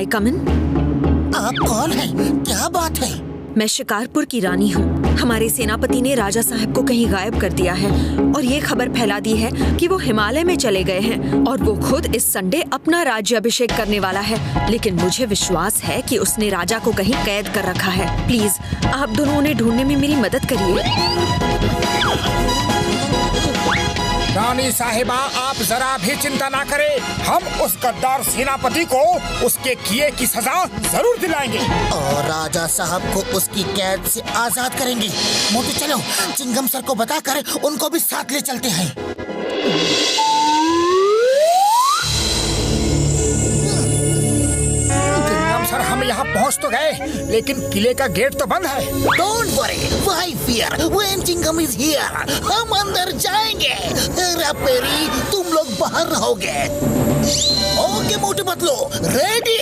I come in? आप कौन हैं? क्या बात है? मैं शिकारपुर की रानी हूँ। हमारे सेनापति ने राजा साहब को कहीं गायब कर दिया है और ये खबर फैला दी है कि वो हिमालय में चले गए हैं और वो खुद इस संडे अपना राज्याभिषेक करने वाला है। लेकिन मुझे विश्वास है कि उसने राजा को कहीं कैद कर रखा है। प्लीज आप दोनों उन्हें ढूंढने में मेरी मदद करिए। रानी साहिबा, आप जरा भी चिंता ना करें। हम उस गद्दार सेनापति को उसके किए की सजा जरूर दिलाएंगे और राजा साहब को उसकी कैद से आजाद करेंगे। मोटू चलो, चिंगम सर को बताकर उनको भी साथ ले चलते हैं। चिंगम सर, हम यहाँ पहुँच तो गए, लेकिन किले का गेट तो बंद है। Don't worry, why fear? When Chingam is here, हम अंदर जाएंगे। हेरा पेरी, तुम लोग बाहर रहोगे। Okay Motu Patlu, ready?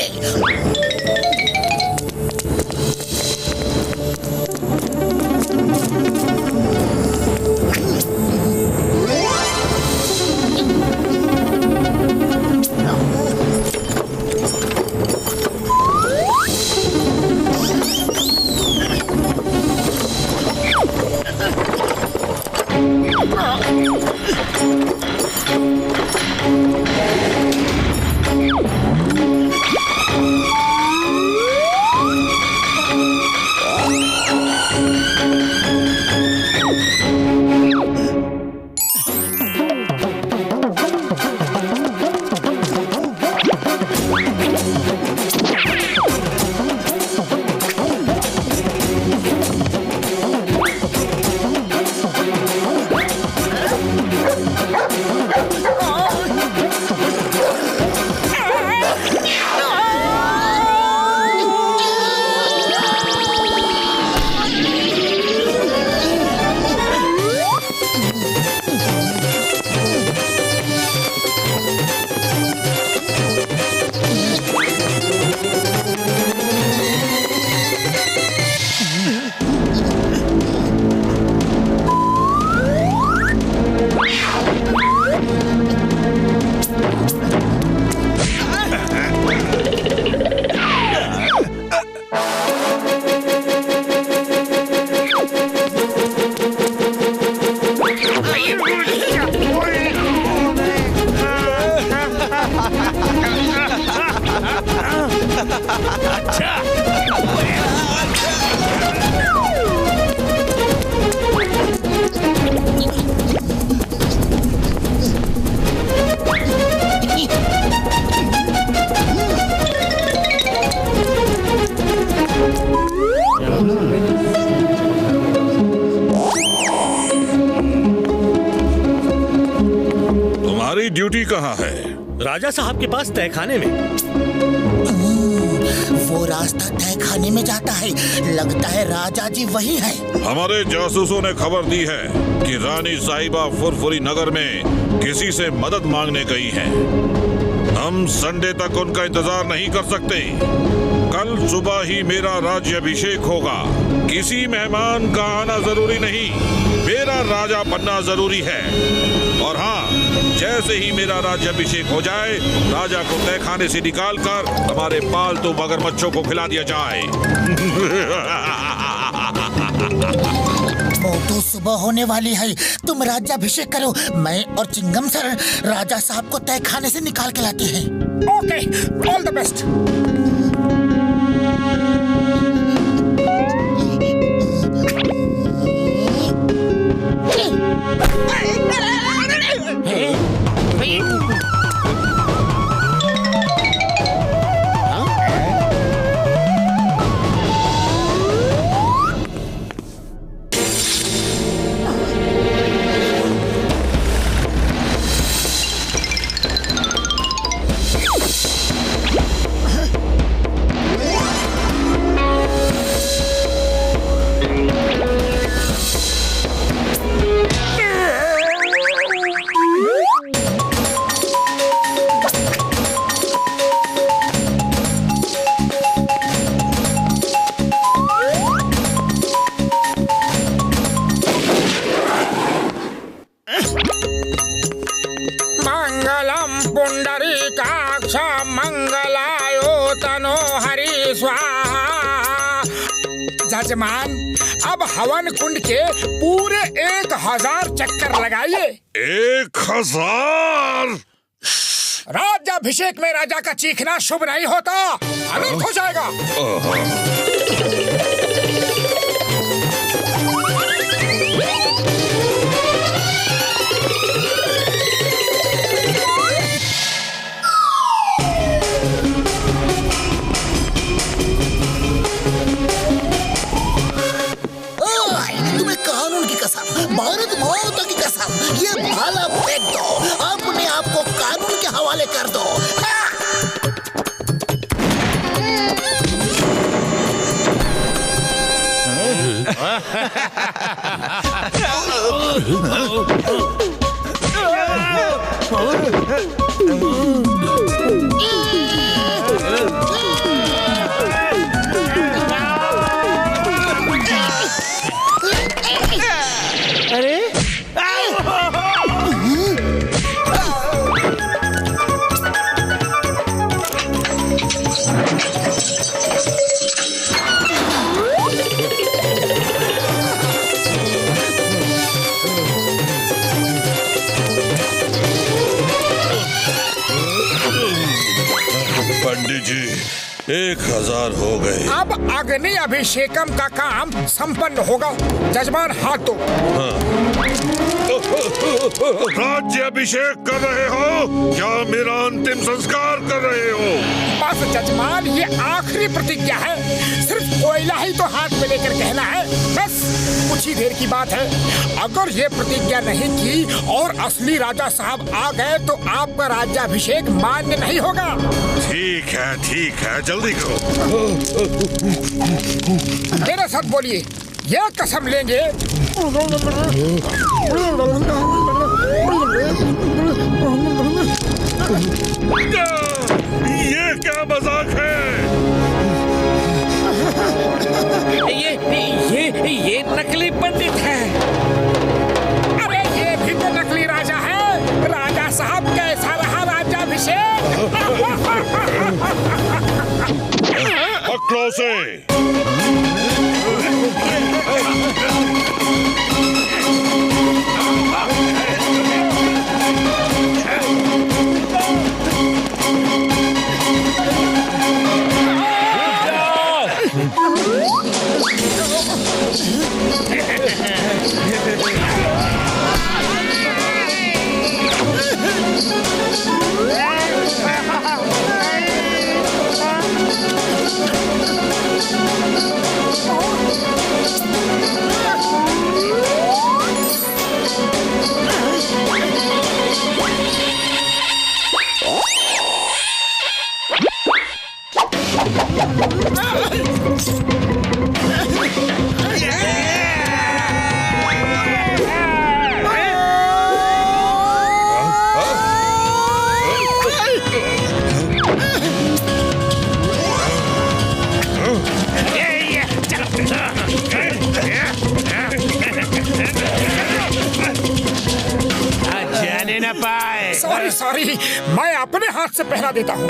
तुम्हारी ड्यूटी कहाँ है? राजा साहब के पास तहखाने में। वो रास्ता तहखाने में जाता है। लगता है राजा जी वही है। हमारे जासूसों ने खबर दी है कि रानी साहिबा फुरफुरी नगर में किसी से मदद मांगने गई हैं। हम संडे तक उनका इंतजार नहीं कर सकते। कल सुबह ही मेरा राज्याभिषेक होगा। किसी मेहमान का आना जरूरी नहीं, मेरा राजा बनना जरूरी है। और हाँ, जैसे ही मेरा राज्याभिषेक हो जाए, राजा को तहखाने से निकालकर हमारे पालतू मगरमच्छों को खिला दिया जाए। मोटू, सुबह होने वाली है। तुम राज्याभिषेक करो। मैं और चिंगम सर राजा साहब को तहखाने से निकाल के लाते हैं। Okay, all the best. जजमान, अब हवन कुंड के पूरे 1000 चक्कर लगाइए। 1000? राज्याभिषेक में राजा का चीखना शुभ नहीं होता, अनर्थ हो जाएगा। भारत माता की कसम, ये भाला फेंक दो, अपने आप को कानून के हवाले कर दो। पंडित जी, 1000 हो गए। अब अग्नि अभिषेकम का काम संपन्न होगा। जजमान हाथ दो। राज्य अभिषेक कर रहे हो? क्या मेरा अंतिम संस्कार कर रहे हो? बस जजमान, ये आखिरी प्रतिज्ञा है। सिर्फ कोयला ही तो हाथ में लेकर कहना है, बस कुछ ही देर की बात है। अगर ये प्रतिज्ञा नहीं की और असली राजा साहब आ गए तो आपका राज्याभिषेक मान्य नहीं होगा। ठीक है, जल्दी करो। मेरे साथ बोलिए, ये कसम लेंगे। ये क्या मजाक है? ये नकली पंडित है। अरे ये भी तो नकली राजा है। राजा साहब कैसा रहा राज्याभिषेक? हकलों से सॉरी, मैं अपने हाथ से पहना देता हूँ।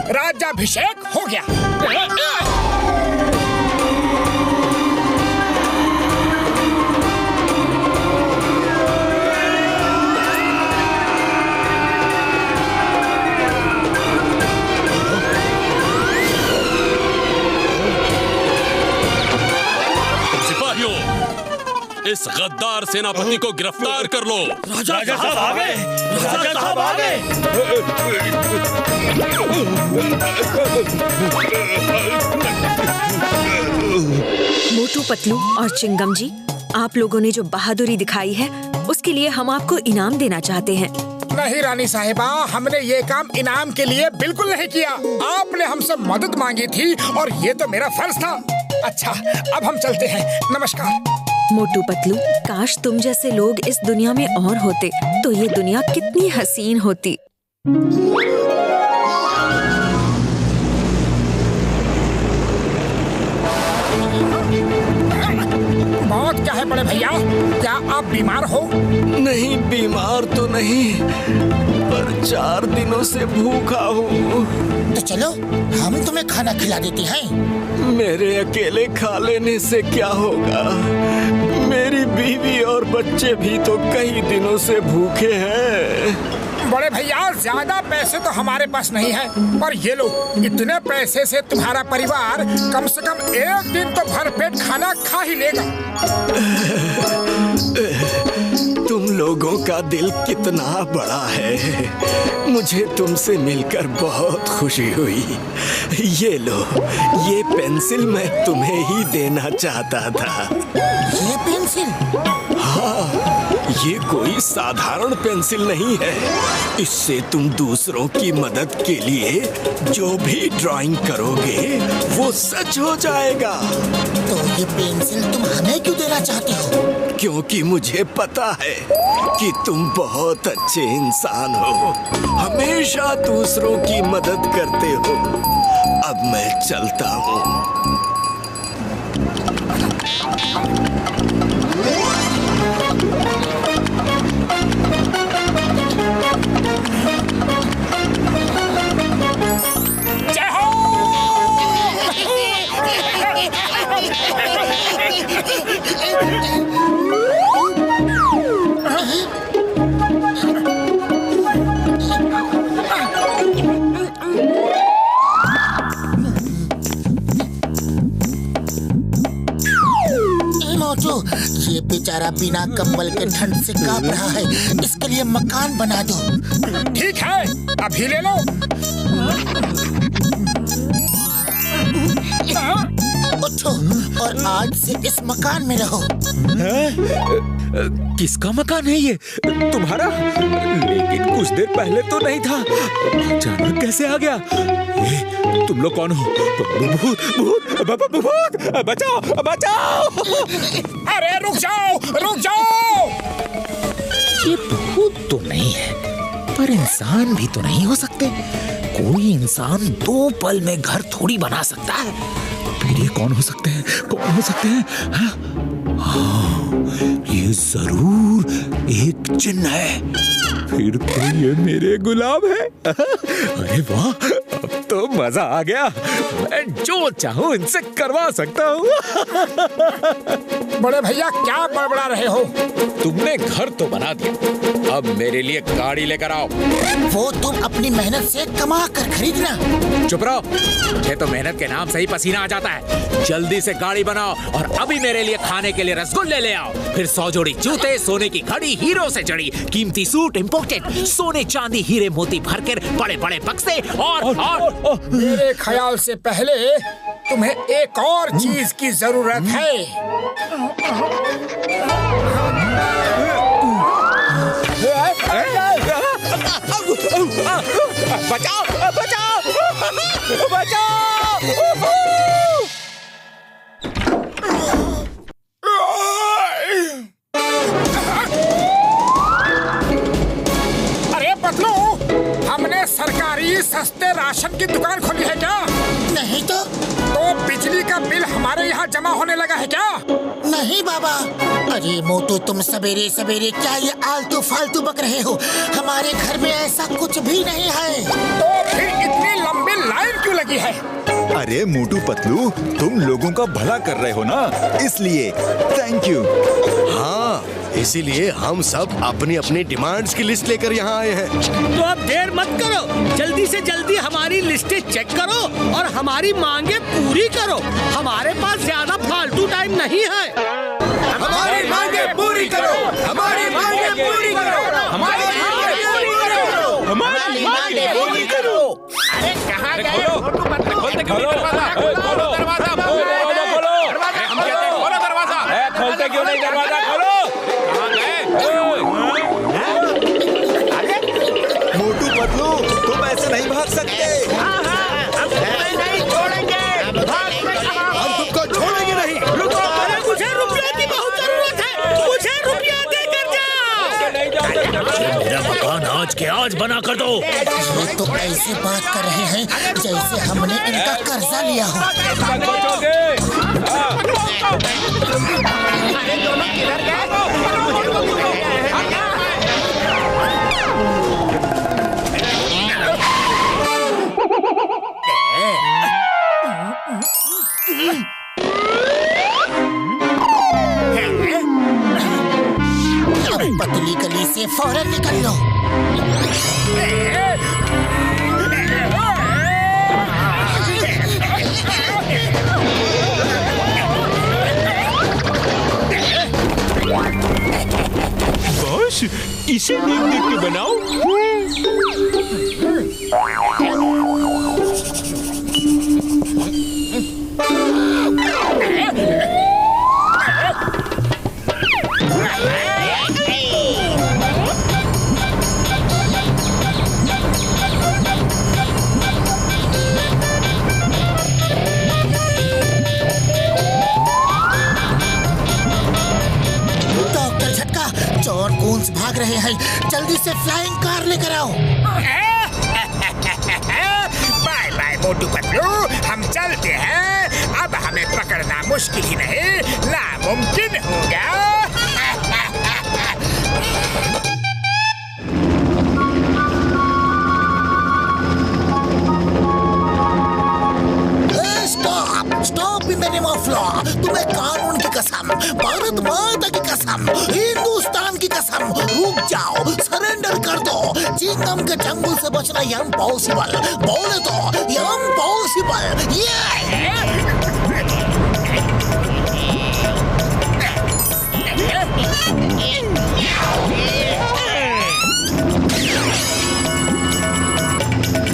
राज्याभिषेक हो गया। सिपाहियों, इस गद्दार सेनापति को गिरफ्तार कर लो। राजा साहब आ गए। राजा साहब आ गए। मोटू पतलू और चिंगम जी, आप लोगों ने जो बहादुरी दिखाई है उसके लिए हम आपको इनाम देना चाहते हैं। नहीं रानी साहिबा, हमने ये काम इनाम के लिए बिल्कुल नहीं किया। आपने हमसे मदद मांगी थी और ये तो मेरा फर्ज था। अच्छा, अब हम चलते हैं, नमस्कार। मोटू पतलू, काश तुम जैसे लोग इस दुनिया में और होते तो ये दुनिया कितनी हसीन होती। मौत क्या है बड़े भैया? क्या आप बीमार हो? नहीं, बीमार तो नहीं, पर 4 दिनों से भूखा हूँ। तो चलो हम तुम्हें खाना खिला देते हैं। मेरे अकेले खा लेने से क्या होगा? मेरी बीवी और बच्चे भी तो कई दिनों से भूखे हैं। बड़े भैया, ज्यादा पैसे तो हमारे पास नहीं है, पर ये लो, इतने पैसे से तुम्हारा परिवार कम से कम 1 दिन तो भरपेट खाना खा ही लेगा। तुम लोगों का दिल कितना बड़ा है। मुझे तुमसे मिलकर बहुत खुशी हुई। ये लो, ये पेंसिल मैं तुम्हें ही देना चाहता था। ये पेंसिल? हाँ, ये कोई साधारण पेंसिल नहीं है। इससे तुम दूसरों की मदद के लिए जो भी ड्राइंग करोगे वो सच हो जाएगा। तो ये पेंसिल तुम हमें क्यों देना चाहते हो? क्योंकि मुझे पता है कि तुम बहुत अच्छे इंसान हो, हमेशा दूसरों की मदद करते हो। अब मैं चलता हूँ। ये बेचारा बिना कंबल के ठंड से कांप रहा है, इसके लिए मकान बना दो। ठीक है, अभी ले लो। उठो और आज से इस मकान में रहो। किसका मकान है ये? तुम्हारा? लेकिन कुछ देर पहले तो नहीं था, अचानक कैसे आ गया? तुम लोग कौन हो? भूत, भूत, भूत, बचाओ, बचाओ! अरे रुक जाओ, रुक जाओ! ये भूत तो नहीं है, पर इंसान भी तो नहीं हो सकते। कोई इंसान 2 पल में घर थोड़ी बना सकता है। फिर ये कौन हो सकते हैं? कौन हो सकते हैं? हाँ, ये जरूर एक जिन्न है। फिर तो ये मेरे गुलाब है। अरे वाह, अब तो मजा आ गया। मैं जो चाहूं इनसे करवा सकता हूँ। बड़े भैया, क्या बड़बड़ा रहे हो? तुमने घर तो बना दिया, अब मेरे लिए गाड़ी लेकर आओ। वो तुम अपनी मेहनत से कमा कर खरीदना। चुप रहो, मुझे तो मेहनत के नाम से ही पसीना आ जाता है। जल्दी से गाड़ी बनाओ और अभी मेरे लिए खाने के लिए रसगुल्ले ले आओ। फिर 100 जोड़ी जूते, सोने की घड़ी हीरो से जड़ी, कीमती सूट इम्पोर्टेड, सोने चांदी हीरे मोती भरकर बड़े बड़े बक्से और मेरे ख्याल से पहले तुम्हें एक और चीज की जरूरत है। बचाओ, बचाओ, बचाओ! अरे पतलू, हमने सरकारी सस्ते राशन की दुकान खोली है क्या? नहीं तो बिजली का बिल हमारे यहाँ जमा होने लगा है क्या? नहीं बाबा। अरे मोटू, तुम सवेरे सवेरे क्या ये आलतू फालतू बक रहे हो? हमारे घर में ऐसा कुछ भी नहीं है। तो फिर इतनी लंबी लाइन क्यों लगी है? अरे मोटू पतलू, तुम लोगों का भला कर रहे हो ना, इसलिए थैंक यू। हाँ, इसीलिए हम सब अपनी अपनी डिमांड्स की लिस्ट लेकर यहाँ आए हैं। तो अब देर मत करो, जल्दी से जल्दी हमारी लिस्टें चेक करो और हमारी मांगे पूरी करो। हमारे पास ज्यादा फालतू टाइम नहीं है। हमारी मांगे पूरी करो, हमारी मांगे पूरी करो, हमारी मांगे पूरी करो, हमारी मांगे पूरी करो। अरे कहाँ गए? खोलो, खोलो दरवाजा, खोलो दरवाजा, खोलो, खोलो, खोलो। आज के आज बना कर दो। ये तो ऐसे बात कर रहे हैं जैसे हमने इनका कर्जा लिया हो। अरे दोनों किधर गए? पतली गली से फौरन निकल लो। बॉस, इसे देख देख के बनाओ। चोर कूंस भाग रहे हैं, जल्दी से फ्लाइंग कार लेकर आओ। बाय बाय मोटू पतलू, हम चलते हैं। अब हमें पकड़ना मुश्किल ही नहीं, नामुमकिन होगा। Stop in the name of law. तुम्हें कानून की कसम, भारत माता की कसम, हिंदुस्तान की कसम, रुक जाओ, सरेंडर कर दो। चिंगम के जंगल से बचना इम्पॉसिबल, बोले तो इम्पॉसिबल।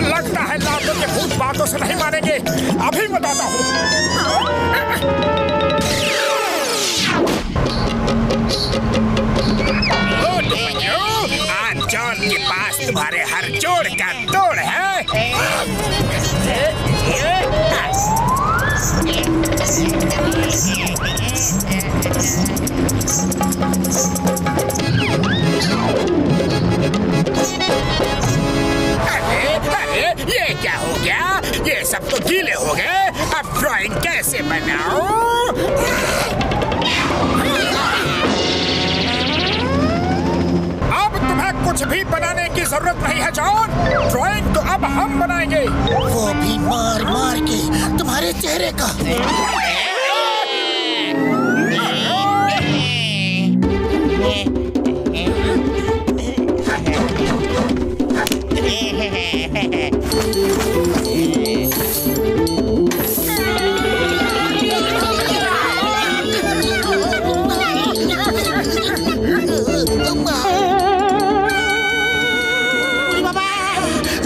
लगता है लातों के भूत बातों से नहीं मानेंगे। अभी बताता हूँ। आज जॉन के पास तुम्हारे हर जोड़ का तोड़ है। अरे ये क्या हो गया? ये सब तो गीले हो गए। अब ड्राइंग कैसे बनाऊं? अब तुम्हें कुछ भी बनाने की जरूरत नहीं है जॉन। ड्राइंग तो अब हम बनाएंगे, वो भी मार मार के तुम्हारे चेहरे का।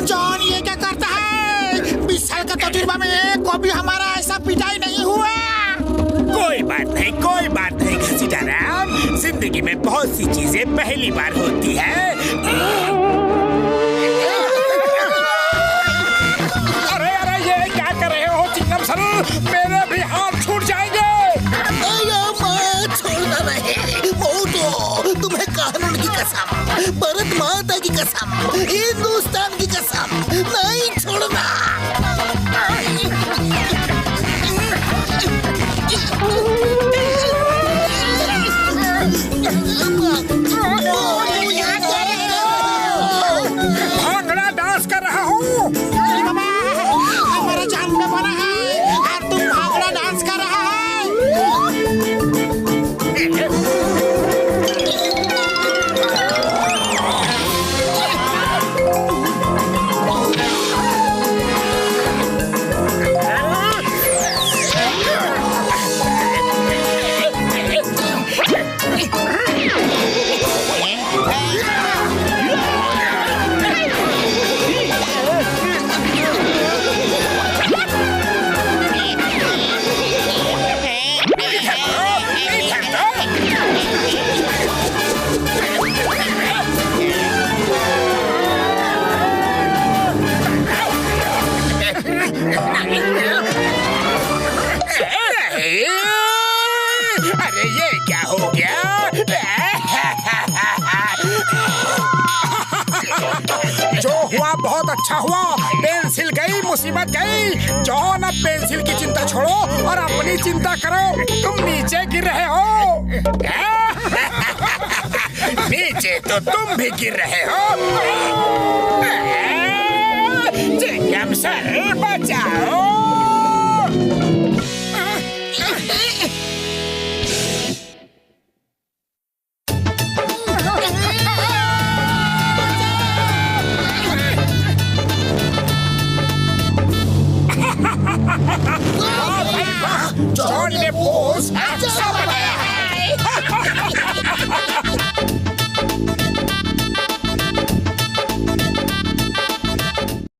जॉन ये क्या करता है? 20 साल का तजुर्बा में कभी हमारा ऐसा पिटाई नहीं हुआ। कोई बात नहीं, कोई बात नहीं सीताराम। जिंदगी में बहुत सी चीजें पहली बार होती है। अरे अरे ये क्या कर रहे हो चिंगम सर? मेरे भी हाथ छूट जाएंगे। छोड़ना नहीं मोटू, तुम्हें कानून की कसम, भारत माता की कसम, हिंदुस्तान की कसम, नहीं छोड़ना। भांगड़ा डांस कर रहा हूँ। हमारा जान में बना है और तुम भांगड़ा डांस कर रहा है। अरे ये क्या हो गया? अच्छा हुआ, पेंसिल गई, मुसीबत गई। जॉन, अब पेंसिल की चिंता छोड़ो और अपनी चिंता करो। तुम नीचे गिर रहे हो। नीचे तो तुम भी गिर रहे हो। चिंगम सर, बचाओ। जॉन ने